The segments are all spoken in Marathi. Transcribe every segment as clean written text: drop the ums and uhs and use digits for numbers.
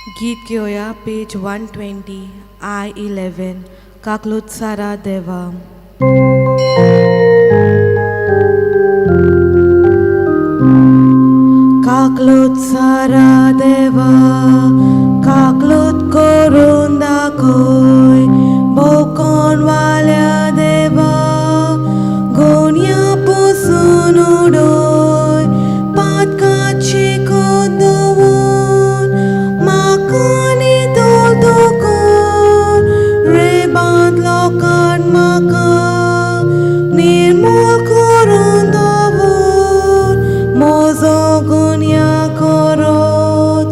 गीत घेऊया पेज 120 I11 काकलोत्सारा देवा. काकलोत्सारा देवा काकलोत करून दाखोय बोकोन वाल्या देवा गोन्या पुसून उडोय पातकाची कोदवून माकानी दोकोन रेबांत लोकान माका निर्मूल करून दवून मोजो गोन्या करोत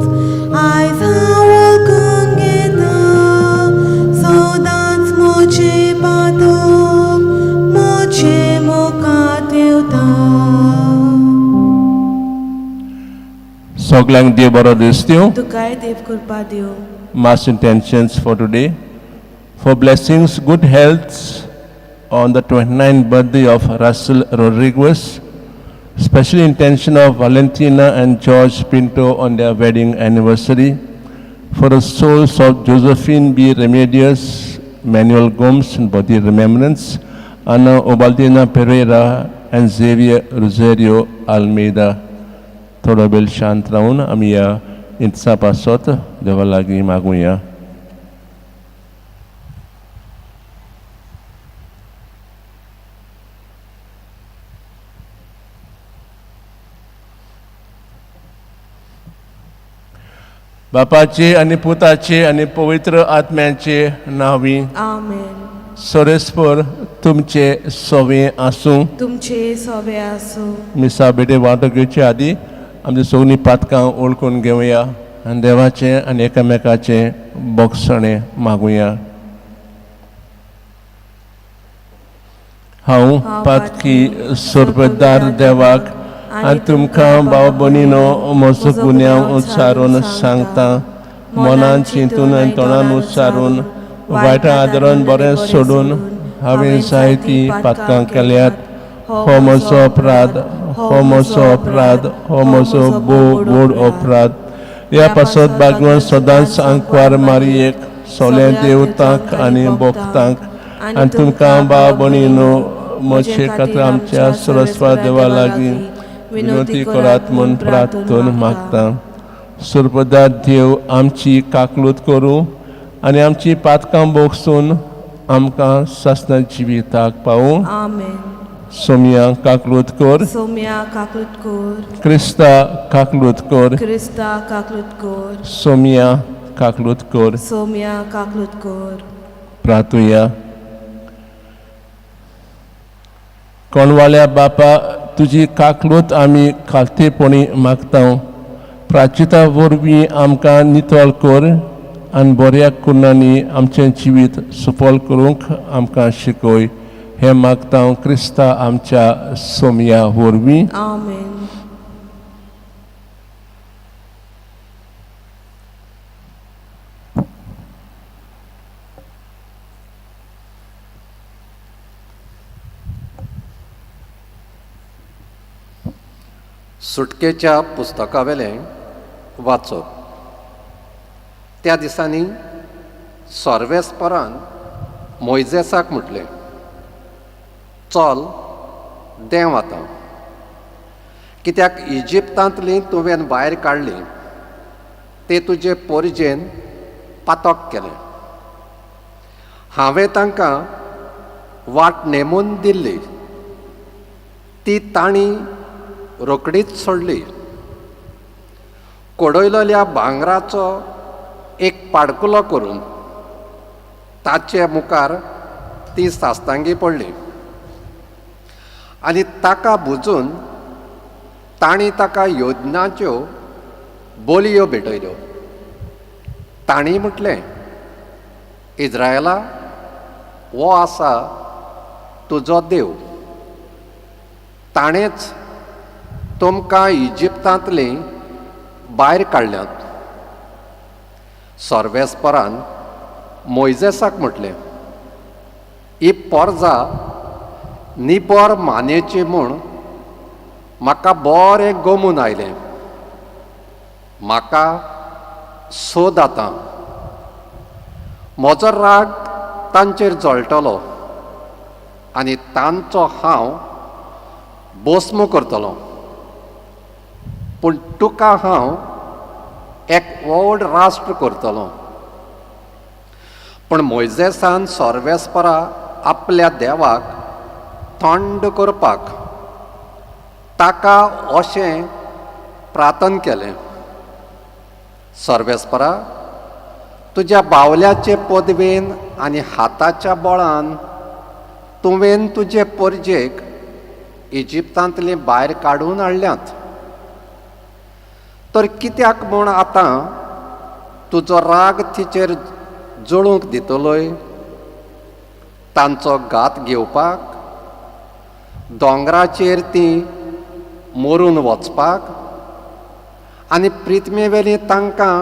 आयज हांव वळखून घेता सदांच मोचे पातोक मोचे मुखार ठेवता. सगळ्यांक देव बरो दीस दिवं. तुकाय देव कृपा दिवं. Mass intentions for today. For blessings, good health on the 29th birthday of Russell Rodriguez. Special intention of Valentina and George Pinto on their wedding anniversary. For the souls of Josephine B. Remedios, Manuel Gomes and body remembrance. Ana Obaldina Pereira and Xavier Rosario Almeida. थोडा वेळ शांत राहून आम्ही या इंतसा पासत देवा लागीं मागुया. बापाचे आणि पुताचे आणि पवित्र आत्म्याचे नावी आमेन. सोरेस्पर तुमचे सोवे आसूं. तुमचे सोबे आसूं. मिसा बेटे वाटो घेवचे आदी आमची सगळीं पातकां ओळखून घेवया आनी देवाचे आनी एकामेकाचे बोगसणे मागुया. हांव पातकी सोरपेदार देवाक आनी तुमकां भाव भयणीनो म्हजो गुन्यांव उच्चारून सांगता. मनान चिंतून आनी तोंडान उच्चारून वायटा आदरान बरें सोडून हांवें जायतीं पातकां केल्यात. हो म्हजो अपराध, हो म्हजो अपराध, हो म्हजो व्हड अपराध. ह्या पासत बागवान सदांच आंकवार मारयेक सोले देवतांक आनी भक्तांक आनी तुमकां भाव भयणीनो म्हजे खातीर आमच्या सरस्वत देवा लागीं विनंती करात म्हूण प्रार्थना मागता. सुरपदार देव आमची काकलूत करूं आनी आमची पातकां भोगसून आमकां सासणा जिविताक पावूं. आमेन. सोम्या काकलूत कर. सोम्या काकलूत कर. क्रिस्ता काकलूत कर. क्रिस्ता काकलूत कर. सोम्या काकलूत कर. सोम्या काकलूत कर. प्रार्थुया. कोणवाल्या बापा तुजी काकलूत आमी खालतेपणी मागता. प्राचिता वरवीं आमकां नितळ कर आनी बऱ्या कुर्णांनी आमचें जिवीत सफल करूंक आमकां शिकय. हे मागता क्रिस्ता आमच्या सोम्या वरवीं. आमेन. सुटकेच्या पुस्तकावेलें वाचप. त्या दिसांनी सोर्वेस्परान मोइजेसाक म्हटलें, चल देंव आतां, कित्याक इजिप्तांतलीं तुवें भायर काडलीं ते तुजे पोरजेन पातक केलें. हांवें तांकां वाट नेमून दिल्ली ती तांणी रोकडीच सोडली. कोडयलोल्या भांगराचो एक पाडकुलो करून ताचे मुखार ती साश्टांगी पडली आनी ताका बुजून तांणी ताका योजनाच्यो बोलयो भेटयल्यो. तांणी म्हटलें, इज्रायला हो आसा तुजो देव. ताणेंच तुमकां इजिप्तांतलीं भायर काडल्यांत. सोर्वेस्परान मोइजेसाक म्हटलें, ही पोरजां निबोर मानेची म्हूण म्हाका बरें गमून आयलें. म्हाका सोद आतां म्हजो राग तांचेर जळटलो आनी तांचो हांव भस्म करतलो, पूण तुका हांव एक व्हड राष्ट्र करतलो. पण मोइजेसान सर्वेस्परा आपल्या देवाक थंड करपाक ताका अशें प्रार्थना केलें, सर्वेस्परा, तुज्या बावल्याचे पदवेन आनी हाताच्या बळान तुवें तुजे परजेक इजिप्तांतली भायर काडून हाडल्यांत. तर कित्याक म्हूण आतां तुजो राग तिचेर जळूंक दितलोय? तांचो घात घेवपाक, दोंगराचेर तीं मरून वचपाक आनी प्रिथ्वीवेली तांकां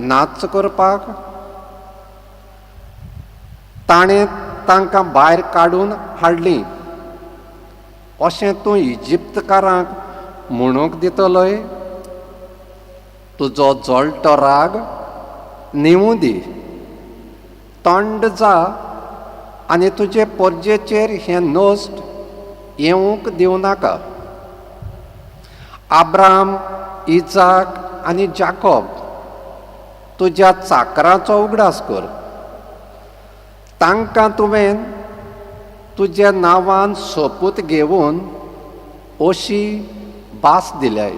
नाच करपाक? ताणें तांकां भायर काडून हाडलीं अशें तूं इजिप्तकारांक म्हणूंक दितलोय? तुजो जळटो राग निवूं दी, थंड जा आनी तुजे परजेचेर हें नश्ट येवंक दिवं नाका. आब्राम, इजाक आनी जाकोब तुज्या चाकराचो उगडास कर. तांकां तुवें तुज्या नांवान सोपूत घेवन अशी भास दिल्याय.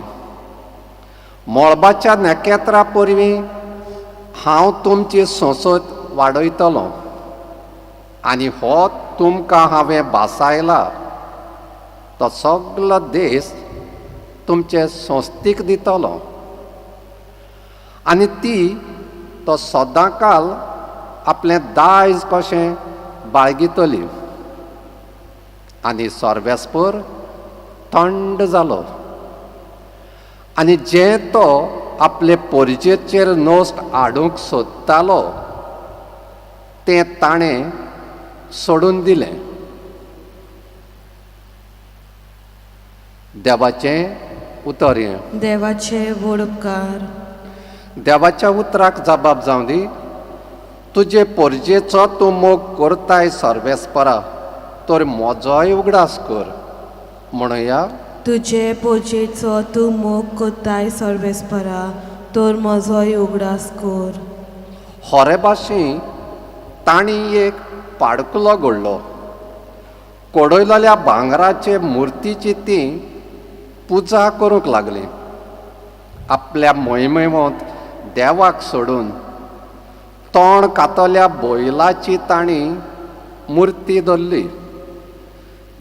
मळबाच्या नखेत्रा परवीं हांव तुमची संसद वाडयतलों आनी हो तुमकां हांवें भासायला तो सगलो देश तुमचे संस्थीक दितलो आनी ती तो सदांकाल आपलें दायज कशें बाळगितली. आनी सर्वेस्पर थंड जालो आनी जें तो आपले परजेचेर नश्ट हाडूंक सोदतालो तें ताणें सोडून दिलें. देवाचें उतर हें. देवाचे व्हड उपकार. देवाच्या उतराक जबाब जावं दी. तुजे परजेचो तूं मोग करताय सर्वेस्परा, तर म्हजोय उगडास कर. म्हणया, तुजे पोजेचो तूं मोग कोत्ताय सर्वेस्परा, तर म्हजोय उगडास कर. होरे भाशी तांणी एक पाडकुलो घडलो. कोडयलेल्या भांगराचे मुर्तीची ती पुजा करूंक लागली. आपल्या मोहिमेवंत देवाक सोडून तोंड कातल्या बैलाची तांणी मुर्ती धरली.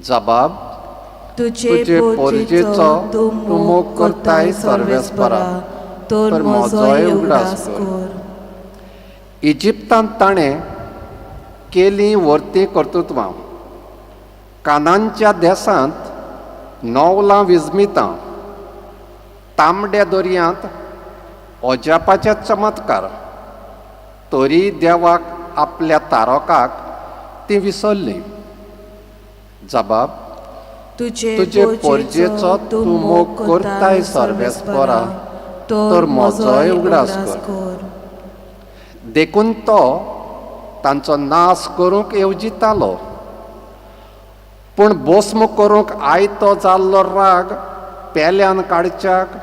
जबाब, तुजे पोरजेचो तूं मोग करताय सर्वेस्परा, तर म्हजोय उगडास कर. इजिप्तांत ताणें केलीं वर्ती कर्तुत्वां. कानानच्या देसांत 9 विजमितां, तांबड्या दर्यांत अजापाचे चमत्कार. तरी देवाक आपल्या तारकाक ती विसरली. जबाब, तुजे परजेचो तूं मोग करताय सर्वेस्परा, तर म्हजोय उगडास कर. देखून तो तांचो नाश करूंक येवजितालो, पूण भस्म करूंक आयतो जाल्लो राग पेल्यान काडच्याक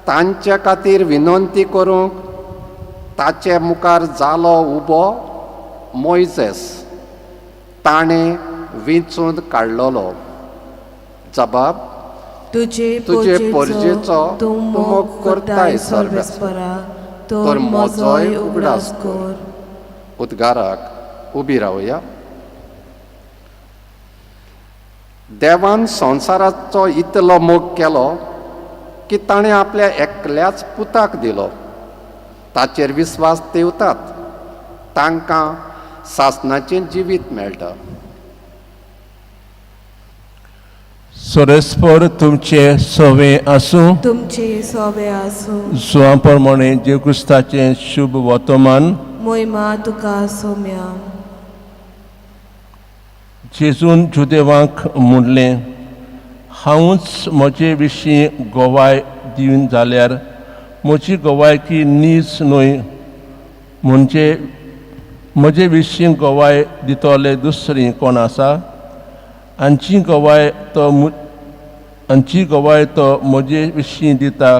तांचे खातीर विनंती करूंक ताचे मुखार जालो उबो मोइजेस ताणें विंचून काडलोलो. जबाब, तुजे परजेचो तूं मोग करताय सर्वेस्परा, तर म्हजोय उगडास कर. उद्गाराक उबी रावया. देवान संवसाराचो इतलो मोग केलो की ताणें आपल्या एकल्याच पुताक दिलो. ताचेर विस्वास ठेवतात तांकां सासणाचें जिवीत मेळटा. सर्वेस्पर तुमचे सवे आसूं. तुमचे सवे आसूं. सुवां प्रमाणे जेव क्रिस्ताचें शुभ वर्तमान. मोहिमा तुका सोम्या. जेजून जुदेवांक म्हणलें, हांवूच म्हजे विशीं गोवाय दिवन जाल्यार म्हजी गोवायकी नीज न्हय म्हणजे म्हजे विशीं गोवाय दितोले दुसरी कोण आसा आमची गोवाय तो म्हजे विशीं दिता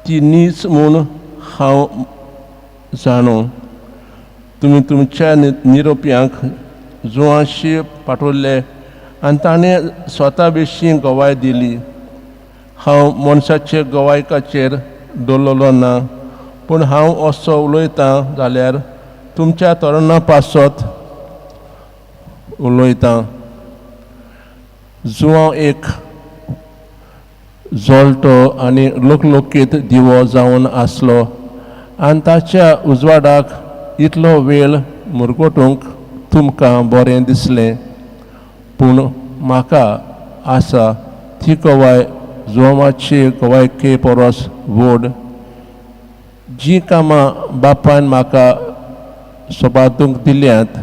ती नीज म्हूण हांव जाणू तुमी तुमच्या निरोप्यांक जुवांशी पाठवले आनी ताणें स्वता विशीं गोवाय दिली हांव मनशाचे गोवायकाचेर दवरलो ना पूण हांव असो उलयतां जाल्यार तुमच्या तोरणा पासत उलयतां जुवांव एक जोलटो आनी लोकलोकीत दिवो जावन आसलो आनी ताच्या उजवाडाक इतलो वेळ मुरगोटूंक तुमकां बरें दिसलें पूण म्हाका आसा ती गोवाय जुवांवाची गोवायके परस व्हड जी कामां बापायन म्हाका सोबातूंक दिल्यांत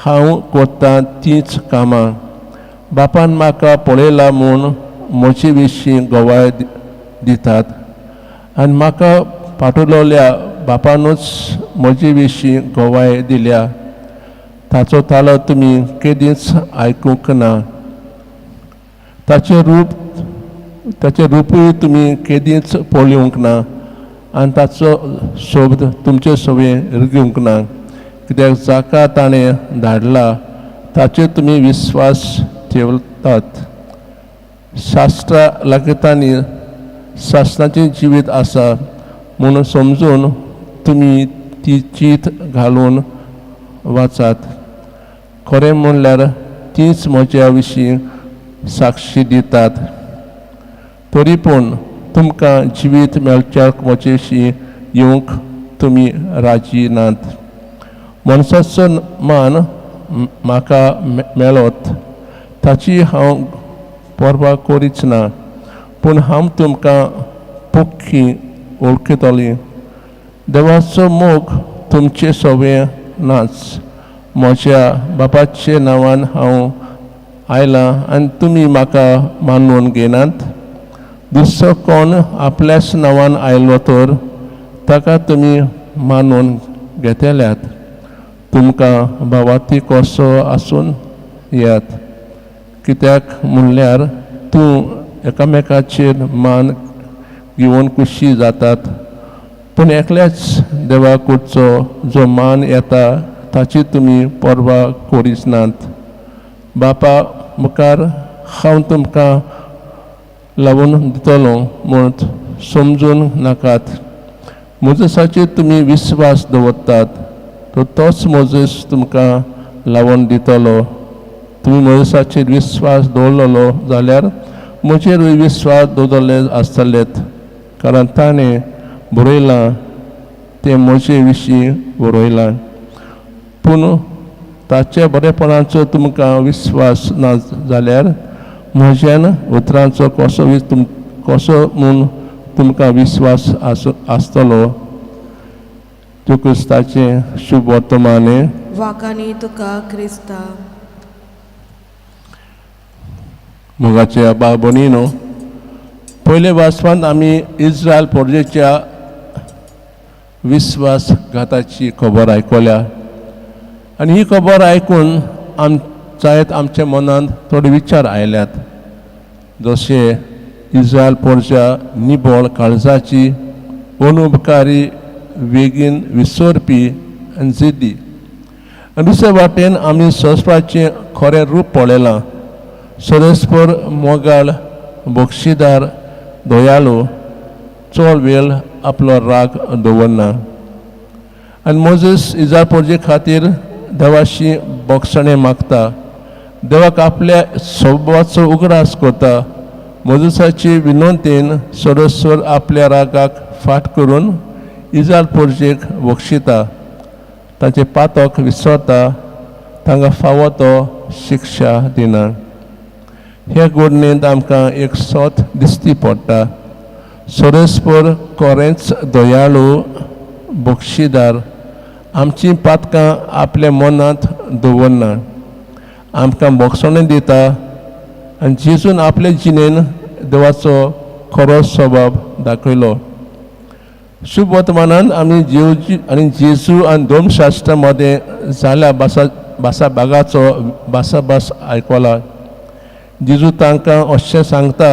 हांव करतां तींच कामां बापान म्हाका पळयला म्हूण म्हजे विशीं गोवाय दितात आनी म्हाका पाठवलोल्या बापानूच म्हजे विशीं गोवाय दिल्या ताचो तालो तुमी केदींच आयकूंक ना ताचें रूपूय तुमी केदींच पळोवंक ना आनी ताचो शब्द तुमचे सवें रिगूंक ना कित्याक जाका ताणें धाडला ताचेर तुमी विस्वास ठेवतात शास्त्रा लागीतांनी शास्त्राचें जिवीत आसा म्हूण समजून तुमी ती चीत घालून वाचात खरें म्हणल्यार तीच म्हज्या विशीं साक्षी दितात तरी पूण तुमकां जिवीत मेळच्या म्हजेशी येवंक तुमी राजी नात मनशाचो मान म्हाका मेळत ताची हांव परवा करीच ना पूण हांव तुमकां पक्की वळखतली देवाचो मोग तुमचे सवें नाच म्हज्या बापाचे नांवान हांव आयलां आनी तुमी म्हाका मानून घेनात दुसरो कोण आपल्याच नांवान आयलो तर ताका तुमी मानून घेतल्यात तुमकां भावाती कसो आसून येयात कित्याक म्हणल्यार तूं एकामेकाचेर मान घेवन खुशी जातात पूण एकल्याच देवा कडचो जो मान येता ताची तुमी परवा करीच नात बापा मुखार हांव तुमकां लावून दितलो म्हूण समजून नाकात मोजेसाचेर तुमी विस्वास दवरतात तो तोच मोजेस तुमकां लावून दितलो तुमी मोजेसाचेर विस्वास दवरलेलो जाल्यार म्हजेरूय विस्वास दवरले आसतलेत कारण ताणें बरयलां तें म्हजे विशीं बरयलां पूण ताच्या बरेपणाचो तुमकां विस्वास ना जाल्यार म्हज्यान उतरांचो कसो म्हूण तुमकां विस्वास आसतलो क्रिस्ताचें शुभ वर्तमाने वाकानी तुका क्रिस्ता मोगाचे बाब भयणीनो पयले वाचपांत आमी इस्रायल पोरजेच्या विस्वासघाताची खबर आयकल्या आनी ही खबर आयकून आमच्या मनांत थोडे विचार आयल्यात जशे इस्रायल पोरजा निबळ काळजाची अनुभकारी बेगीन विसरपी आनी जिद्दी आनी दुसरे वाटेन आमी सस्पाचें खरें रूप पळयलां सदस्पर मोगाळ बक्षीदार दयाळू चड वेळ आपलो राग दवरना आनी मोजेस इस्रायल पोरजे खातीर देवाशी बक्षणे मागता देवाक आपल्या स्वभावाचो उगडास करता मोजेसाची विनंतेन सदस्वर आपल्या रागाक फाट करून इस्रायल पोरजेक बक्षिता ताचे पातक विसरता तांकां फावो तो शिक्षा दिना हे घडणेंत आमकां एक सोत दिश्टी पडटा सदस्पर खरेंच दयाळू बक्षीदार आमची पातकां आपल्या मनांत दवरना आमकां बक्षणे दिता आनी जेजून आपले जिणेन देवाचो खरो स्वभाव दाखयलो शुभ वर्तमानान आमी जेवची आनी जेजू आनी धर्मशास्त्रामध्ये झाल्या भासा भागाचो भास आयकला. जेजू तांकां अशें सांगता,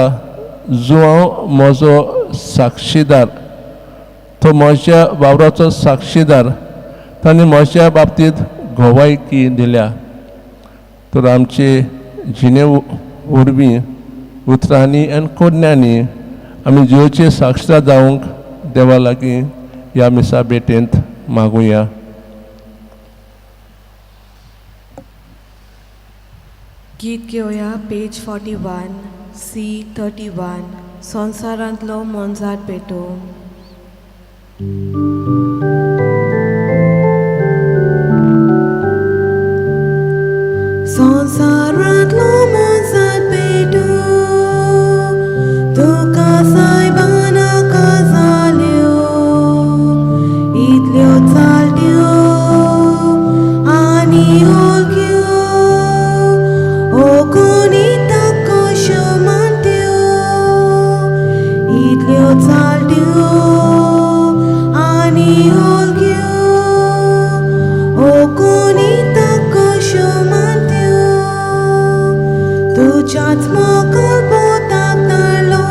जो हांव म्हजो साक्षीदार, तो म्हज्या वावराचो साक्षीदार, ताणें म्हज्या बाबतींत घोवायकी दिल्या. तर आमचे जिणे वरवीं उतरांनी आनी कोडण्यांनी आमी जेवचे साक्षीदार जावंक देवा लागीं ह्या मिसा भेटेंत मागुया. गीत घेवया पेज 41 C31 संवसारांतलो मोनजात भेटो. संवसारांतलो मोनजात भेटो तुका सायबाना काजाल्यो इतल्यो चालट्यो आनी ओळख्यो ओ कोणी कश्यो मानत्यो इतल्यो चालट्यो आनी ओळख्यो ओ कोणी कश्यो मानत्यो तुज्याच मोकल पोताक ताळलो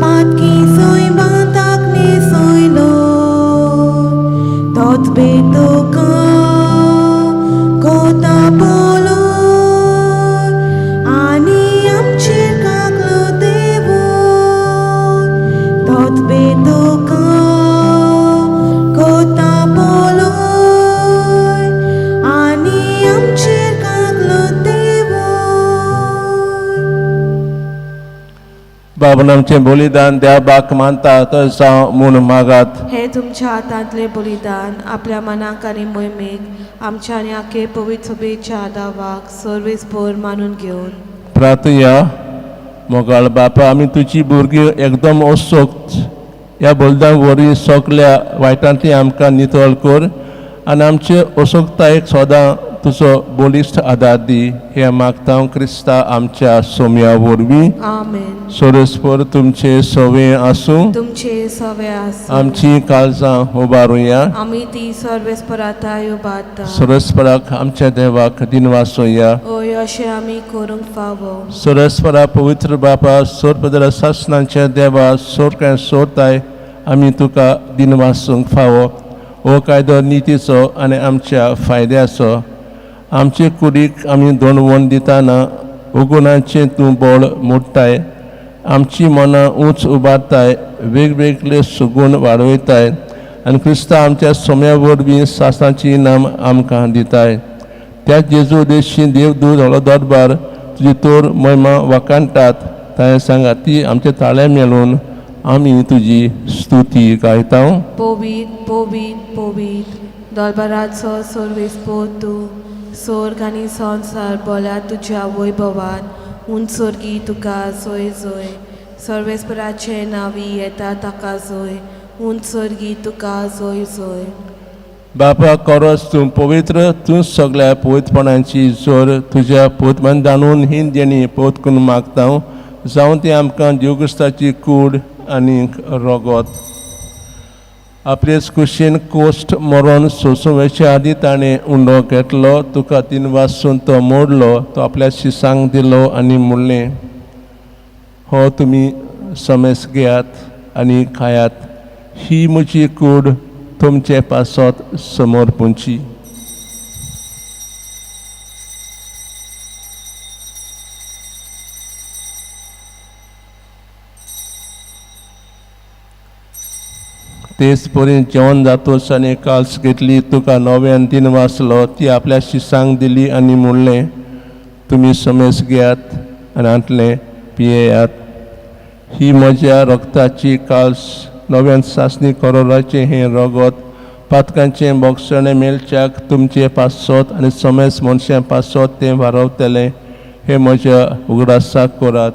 पातकी सोय बांताक नेसयलो तोच बेतोका कोता पोलो आनी आमचेर कागलो देवो तोच बेतोका कोता पोलो आनी आमचेर कागलो देवो. बाबन आमचें बलिदान देवाक मानता तसा म्हूण मागात. हे तुमच्या हातांतले बलिदान आपल्या मनाक आनी मोहिमेक आमच्या आनी आखे पवित्र सभेच्या दावाक सर्वेस्पर मानून घेवन प्रार्थया. मोगाळ बापा, आमी तुजी भुरगीं एकदम असोक्त ह्या बलिदान वरवीं सगल्या वायटांतली आमकां नितळ कर आनी आमचे असोक्तायेक सदां तुजो बलिश्ट आदार दी. हे मागता क्रिस्ता आमच्या सोम्या वरवीं. आमेन. सर्वेस्पर तुमचे सवे आसूं. तुमचे सवे आसूं. आमची काळजां उबारुया. आमी ती सर्वेस्पराताय उबारता. सर्वेस्पराक आमच्या देवाक दिनवासोया. ओय अशें आमी करूंक फावो. सर्वेस्परा पवित्र बापा, सोरपदरा शासनाच्या देवा, सोरकाय सोरताय आमी तुका दिनवासूंक फावो. हो कायदो नितीचो आनी आमच्या फायद्याचो. आमचे कुडीक आमी दोणवण दितना उगुणांचें तूं बळ मोडटाय. आमची मनां उंच उबारताय, वेगवेगळे सुगूण वाडयताय आनी क्रिस्ता आमच्या सोम्या वरवीं सासाची इनाम आमकां दिताय. त्या जेजू देशी देवदूत हळो दरबार तुजी तोर महिमा वकांटात. ताणें सांगा ती आमचे ताळे मेळून आमी तुजी स्तुती गायता. पोवीत पोवीत पोवीत दरबाराचो सर्वेस्पर तूं. स्वर्ग आनी संवसार बोल्या तुज्या वैभवान उंचोर्गी तुका जोय जोय. सर्वेस्पराचे नांवी येता ताका जोय. उंचोर्गी तुका जोय जोय. बापा खरोच तूं पवित्र. तूं सगळ्या पवित्रपणाची जोर तुज्या पवित्रपण जाणून ही देणी पवित्र करून मागता. जावं ती आमकां देवक्रिस्ताची कूड आनी रगत. आपलेच कुशीन कोश्ट मरण सोंसुवेच्या आदी ताणें उंडो घेतलो. तुका तीन वासून तो मोडलो. तो आपल्या शिसांक दिलो आनी म्हणलें, हो तुमी समेस घेयात आनी खायात. ही म्हजी कूड तुमचे पासत समर्पूंची. तेच पर्यंत जेवण जातोच आनी काल्स घेतली. तुका नव्यान दिन वाचलो. ती आपल्या शिसांक दिली आनी म्हणलें, तुमी समेस घेयात आनी आंतले पियेयात. ही म्हज्या रक्ताची काल्स नव्यान सासणी करोराचें हें रगत पातकांचें बोगसणे मेलच्याक तुमचे पासत आनी समेस मनशां पासत तें वारवतलें. हे म्हज्या उगडासाक करात.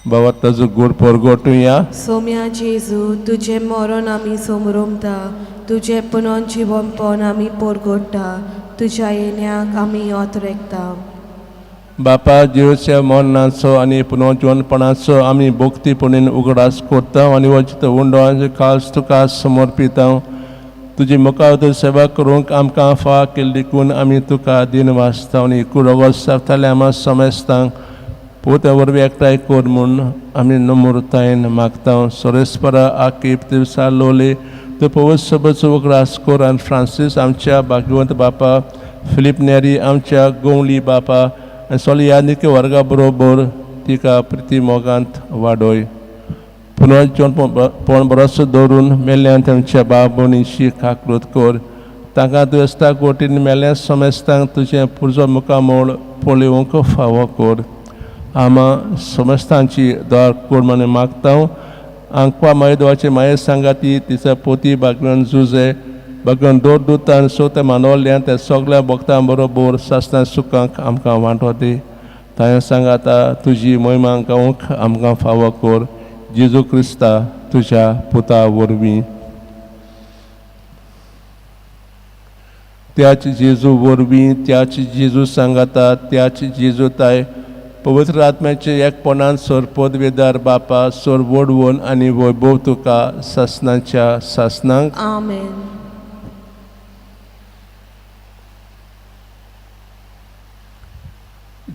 बाबा ताजो गोड परगोटुया सोम्या जेजू तुझे मरण आमी समरमता तुझे पुनन जिवनपण आमी परगोडटा तुज्या येण्याक आमी योत रेखता बापा जिवच्या मरणाचो आनी पुनर्जीवनपणाचो आमी भक्तीपणीन उगडास करता आनी वचित उंडोवांचे काळज तुका समर्पिता तुजी मुखार सेवा करूंक आमकां फा केली देखून आमी तुका दिन वाचता आनी कुडोगोस जाताले आमा समेस्तांक पोत्या वरवीं एकठांय कर म्हूण आमी नम्रतायेन मागता सोरेस्परा आकीप दिवसा लोले तो पवित्र सभेचो उगडास कर आनी फ्रांसीस आमच्या भाग्यवंत बापा फिलीप नेरी आमच्या गोवली बापा आनी सोली यादीक वर्गा बरोबर तिका प्रिती मोगांत वाडोय पुनर्जीवन बरोसो दवरून मेल्ल्यान तांच्या भाव भयणीची काकूट कर तांकां दुयेस्तां गोटीन मेल्ल्या समेस्तांक तुजें पुरजो मुखामोळ पळोवंक फावो कर आमा समेस्तांची दोर कर म्हणून मागता आंकवा मायदवाचे माये सांगाती तिचा पोती भागवंत जुजे भगवान दोर दुतान सोते मानवल्ल्यान त्या सगळ्या भक्तां बरोबर सासना सुखांक आमकां वांटो दी तांणे सांगाता तुजी महिमा गावंक आमकां फावो कर जेजू क्रिस्ता तुज्या पुता वरवीं त्याच जेजू वरवीं त्याच जेजू सांगाता त्याच जेजूताय पवित्र आत्म्याचे एकपणान सोर पदवेदार बापा सोर वडवून आनी वैभव तुका सासनाच्या सासनांक आमेन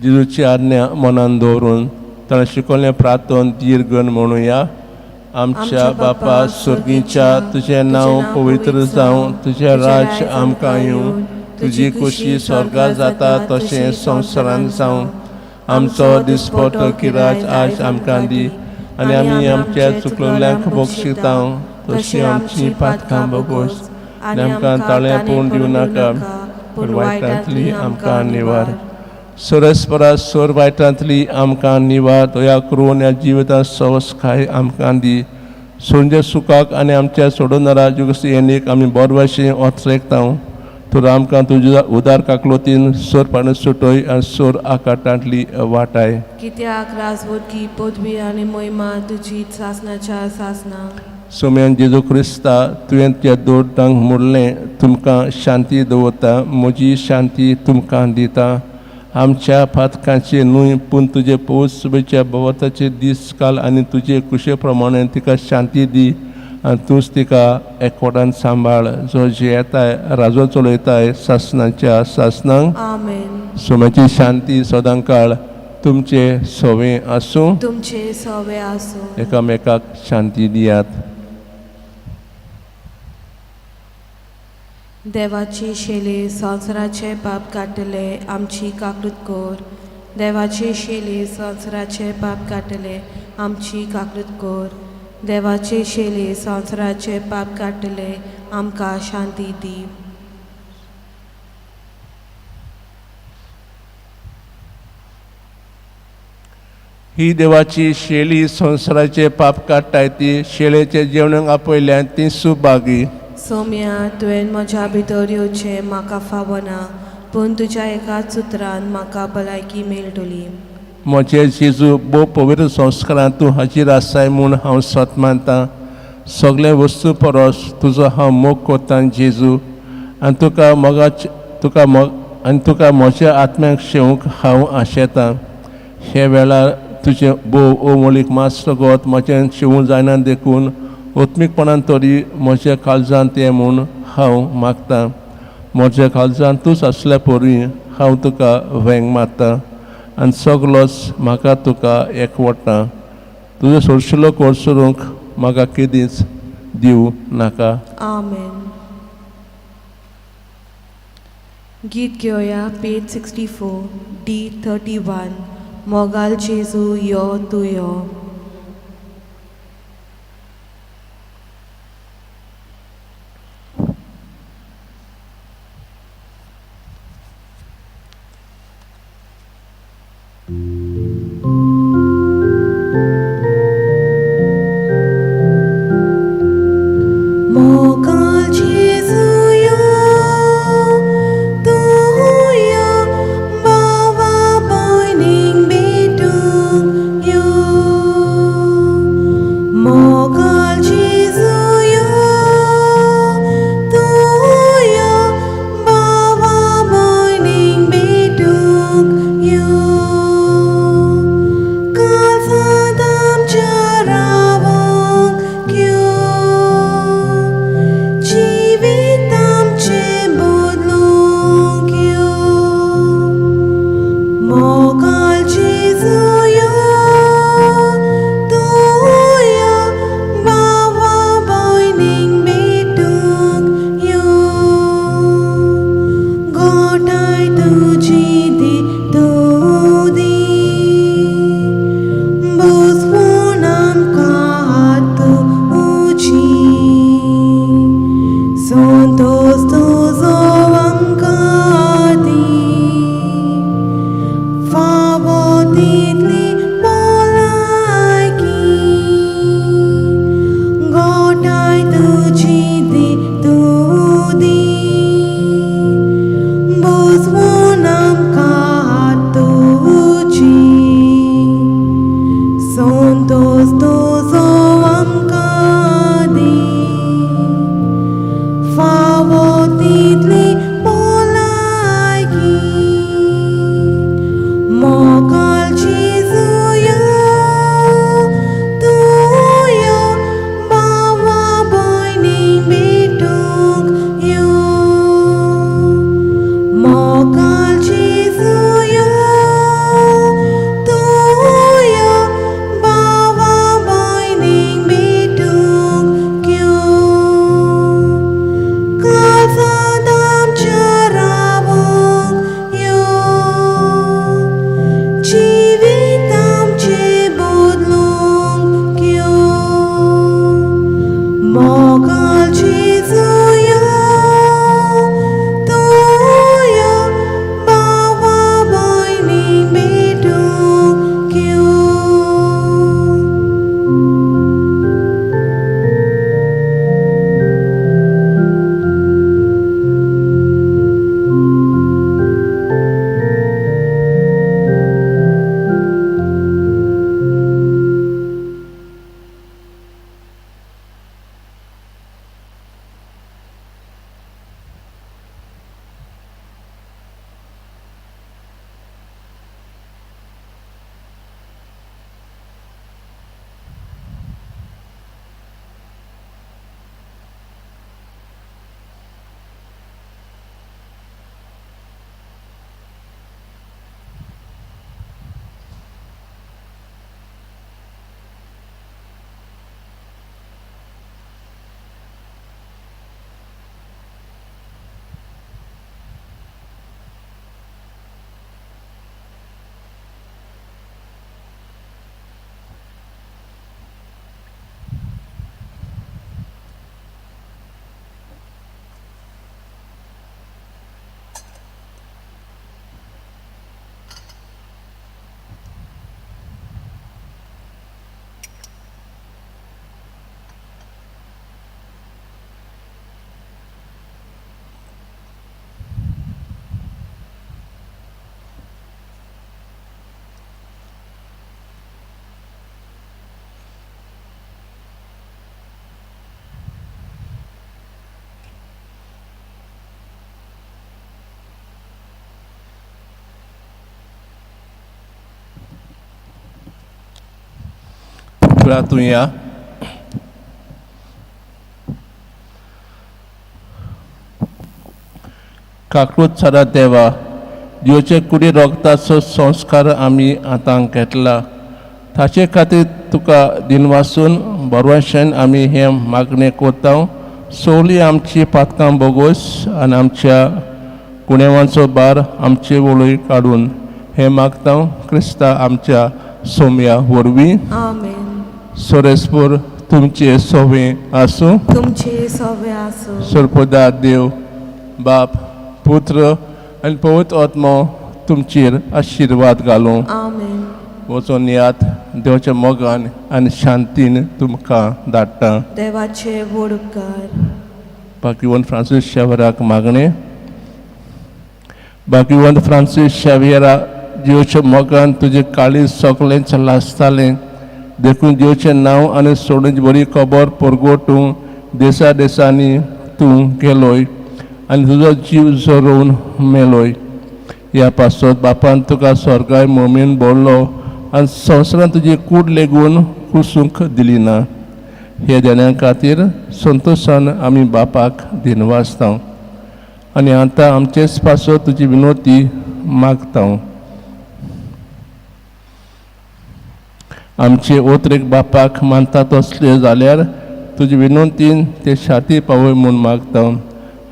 जेजूची आज्ञा मनान दवरून ताणें शिकयल्लें प्रार्थन दीर्घन म्हणुया आमच्या बापा सुर्गीच्या तुजें नांव पवित्र जावं तुजें राज्य आमकां येवं तुजी खुशी स्वर्गांत जाता तशें संवसारांत जावं आमचो दिसपटो किराय आज आमकां दी आनी आमी आमच्या चुकलोल्यांक बक्षिता तशी आमची पातकां बगोस आनी आमकां ताळें पळोवन दिवं नाका पूण वायटांतली आमकां निवार सुरेस्परा सोर वायटांतली आमकां निवार दया करून ह्या जिवितांत सवस्काय आमकां दी सोंजे सुखाक आनी आमच्या सोडूनारा जुगसी येणीक आमी बरे भशेन वचरेकता तर आमकां तुज्या उदार काकलोतीन सोर पाणी सुटोय आनी सोर आकाटांतली वाटाय कित्याक राजवटी पदवी आनी महिमा तुजी सासनाच्या सासना सोम्यान जेजू क्रिस्ता तुवें त्या दोरडांक म्हणलें तुमकां शांती दवरता म्हजी शांती तुमकां दिता आमच्या पातकांचे न्हय पूण तुजे पवित्र सभेच्या भोवताचे दीस काल आनी तुजे कुशे प्रमाणे तिका शांती दी आनी तूंच तिका एकवटान सांबाळ जो जियेताय राजो चलयताय सासनाच्या सासनांक आमेन सोम्याची शांती सदां काळ तुमचे सवे आसूं तुमचे सवे आसूं एकामेकाक शांती दियात देवाची शेले संवसाराचे पाप काडटले आमची काकूट कोर देवाचे शेले संवसाराचे पाप काडटले आमची काकूट कोर देवाचे शेले संवसाराचे पाप काडटले आमकां शांती दी ही देवाची शेली संवसाराचे पाप काडटाय ती शेळेचे जेवणाक आपयल्यान ती सुभागी सोम्या तुवें म्हज्या भितर येवचें म्हाका फावना पूण तुज्या एकाच सुत्रान म्हाका भलायकी मेळटली म्हजे जेजू भोव पवित्र संस्कारांत तूं हाजीर आसाय म्हूण हांव सत मानतां सगळे वस्तू परस तुजो हांव मोग करतां जेजू आनी तुका म्हज्या आत्म्याक शेवंक हांव आशेतां हे वेळार तुजें भोव ओमळीक मास्टर गोत म्हजें शिवूं जायना देखून ओत्मीकपणान तरी म्हज्या काळजांत ये म्हूण हांव मागतां म्हज्या काळजांत तूंच आसल्या परी हांव तुका वेंग मारतां आनी सगलोच म्हाका तुका एकवटा तुजो सोडशिल्लो कोर्सरूंक म्हाका केदींच दिवं नाका आमेन गीत घेवया पेज 64 D31 मोगाल जेजू यो तूं यो You Jesuya, Toya, Bawa Boini Bedu Kyo. Beratunya काकूत सारा देवा देवचे कुडी रोगताचो संस्कार आमी आतां घेतला ताचे खातीर तुका दिनवासून बरवाशेन आमी हे मागणे कोत्ता सगळीं आमची पातकां बोगोस आनी आमच्या गुन्यांवांचो बार आमचे वळय काडून हे मागता क्रिस्ता आमच्या सोम्या वरवीं आमेन. सोरेस्पोर तुमचे सोवे आसूं तुमचे सवे आसूं. सर्वदा देव बाप पुत्र आनी पवित्र आत्मा तुमचेर आशिर्वाद घालूं आमेन. वचून यात देवाच्या मोगान आनी शांतीन तुमकां धाडटा. देवाचे व्हड उपकार. भाग्यवंत फ्रांसीस शेवेराक मागणे भाग्यवंत फ्रांसीस शेवेरा देवाच्या मोगान तुजें काळीज सोगलेंच लासतालें देखून देवचें नांव आनी सोडूंची बरी खबर परगोटूंक देसा देसांनी तूं गेलोय आनी तुजो जीव जोरोवन मेलोय. ह्या पासत बापान तुका स्वर्गाय मोमीन बोडलो आनी संवसारान तुजी कूड लेगून कुसूंक दिली ना. हे देण्यां खातीर संतोशान आमी बापाक दिनवासता आनी आतां आमचेच पासत तुजी विनोती मागता. आमचे ओत्रेक बापाक मानतात असले जाल्यार तुजे विनंतीन ते शाती पावय म्हूण मागता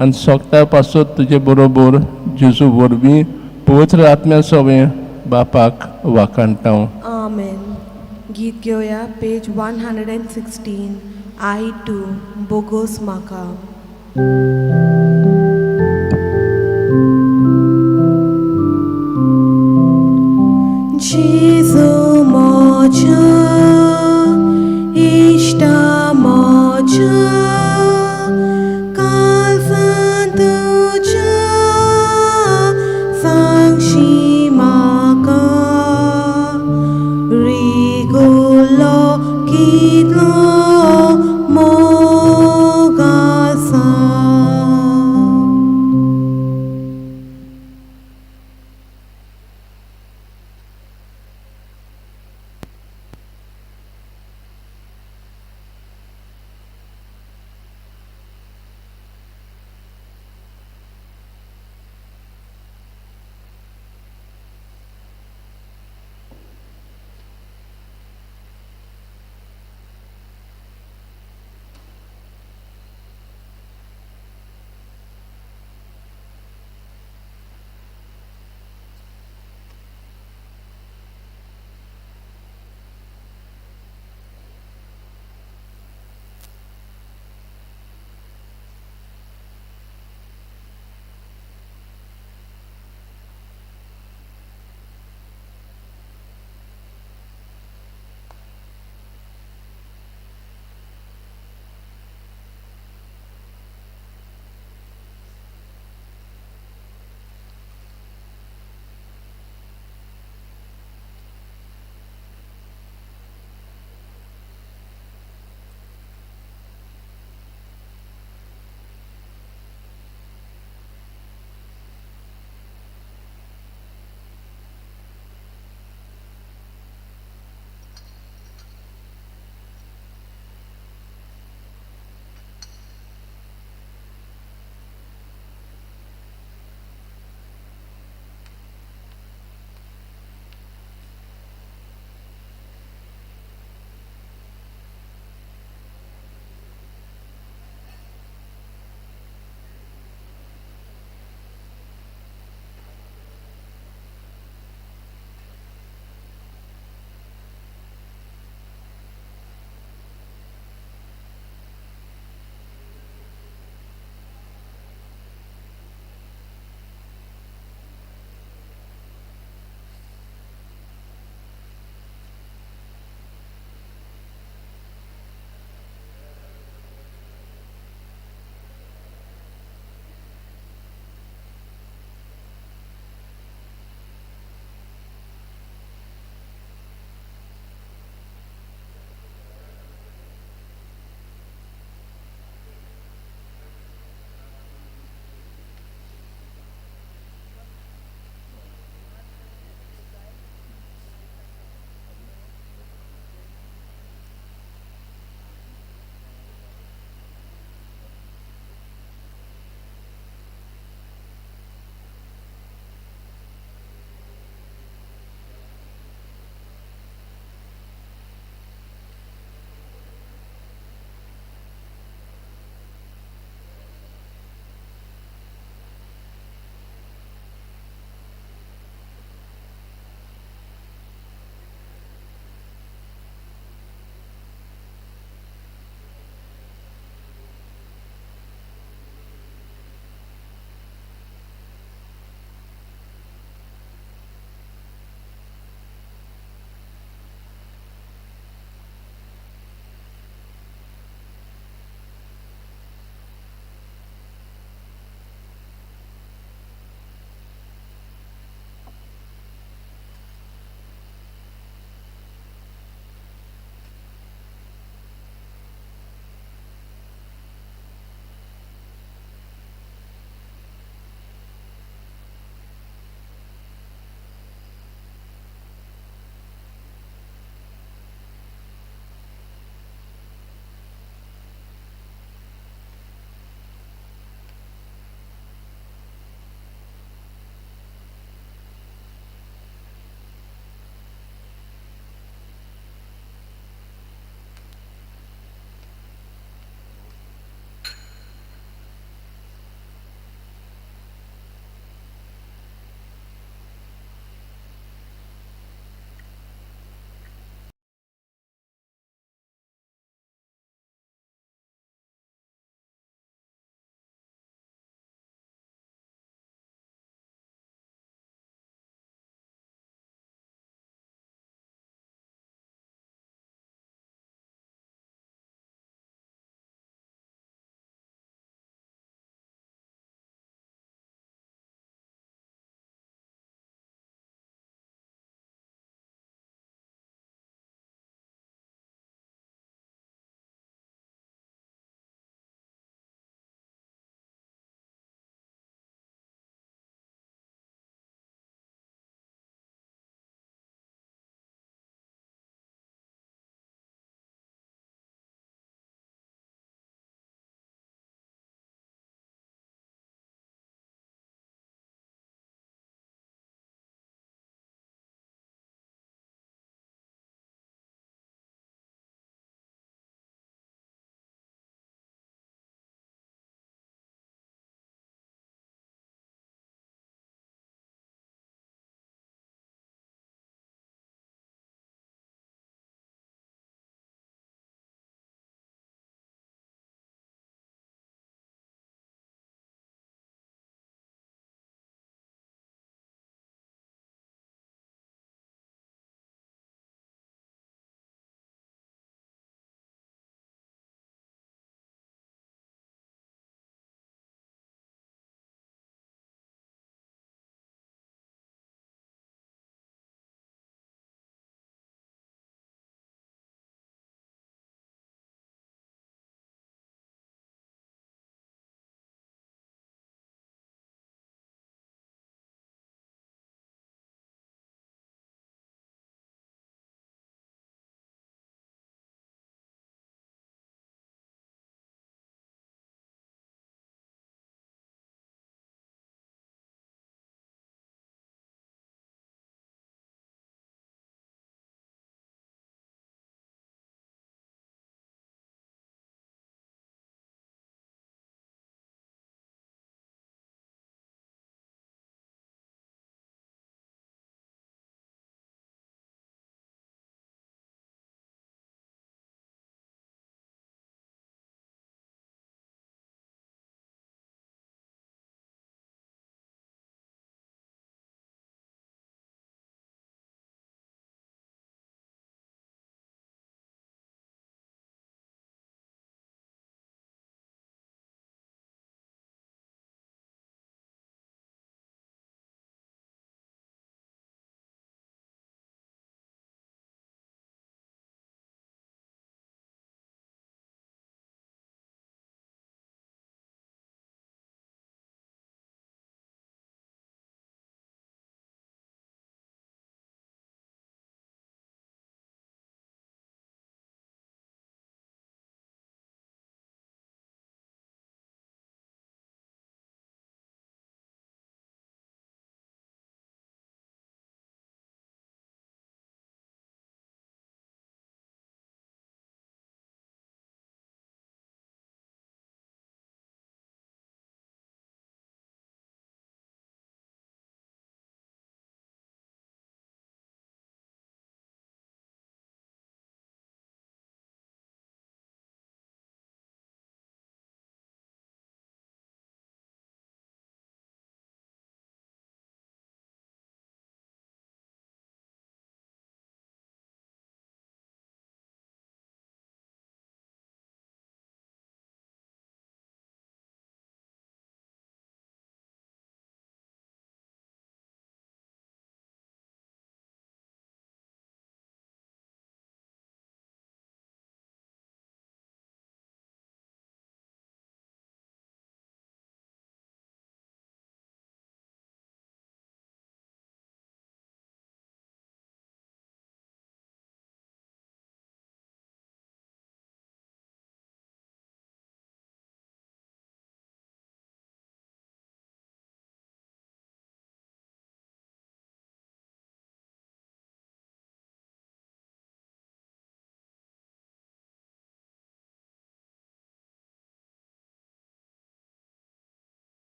आनी सोगता पासत तुजे बरोबर जेजू वरवीं पवित्र आत्म्या सवें बापाक वाखाणटा. आमेन. गीत घेवया पेज 116. I too बोगोस म्हाका.